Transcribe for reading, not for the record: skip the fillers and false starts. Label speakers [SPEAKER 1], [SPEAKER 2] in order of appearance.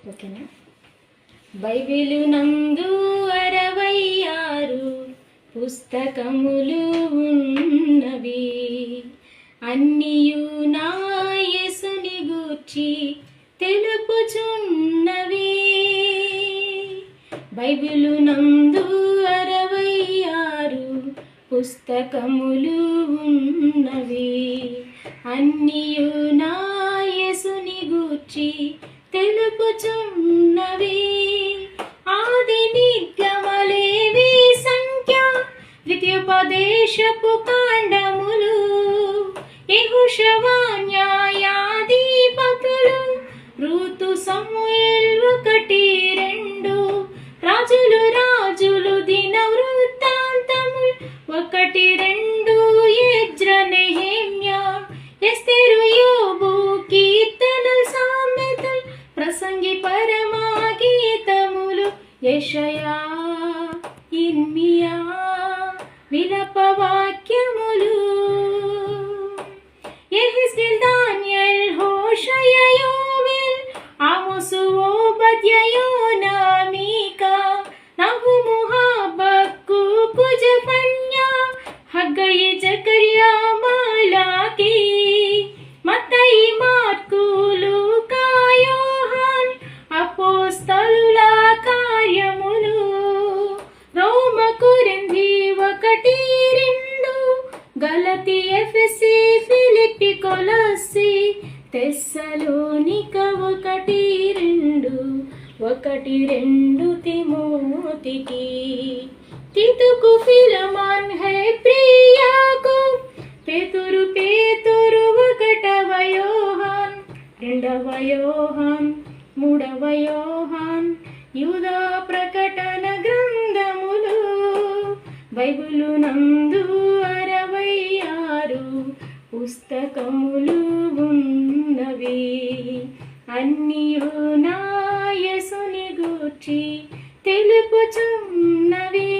[SPEAKER 1] ఓకేనా? బైబిలు నందు 66 పుస్తకములు ఉన్నవి, అన్నియు నా యేసుని గూర్చి తెలుపుచున్నవి. బైబిలు నందు 66 పుస్తకములు ఉన్నవి, అన్నియు నా యేసుని గూర్చి తెలుపుచున్నవి. ఆది నిగమలేవి సంఖ్య ద్వితీయోపదేశపు కాండములు, యెహోషువ న్యాయాధిపతులు, రూతు సమూయేలు 1-2, రాజులు దిన వృత్తాంతములు 1-2, ఎజ్రా నెహెమ్యా ఎస్తేరు యోబు కీర్తనలు సామెతలు ప్రసంగి పరమా గీతములు యెషయా ఇర్మియా విలప వాక్యములు, యెహెజ్కేల్ దానియేల్ హోషయ యోవేల్ ఆమోసు ఓబద్య యోనా మీకా నహుము హబక్కూకు జెఫన్యా హగ్గయి జకర్యా మలాకీ మత్తయి మార్కు లూకా యోహాన్ అపోస్తలుల కార్యములు, రోమ కొరింథీ 1-2, గలతీ ఎఫెసీ ఫిలిప్పి కొలస్సీ తెస్సలోనిక 1-2 తిమోతికి, తీతుకు ఫిలమోన్ హెబ్రీయాకు పేతురు 1వ యోహాన్ 2వ యోహాన్ 3వ యోహాన్ యూదా ప్రకటన గ్రంథములు. బైబిలు నందు 66 పుస్తకములు ఉన్నవి, అన్నియు నా యేసుని గూర్చి తెలుపుచున్నవి.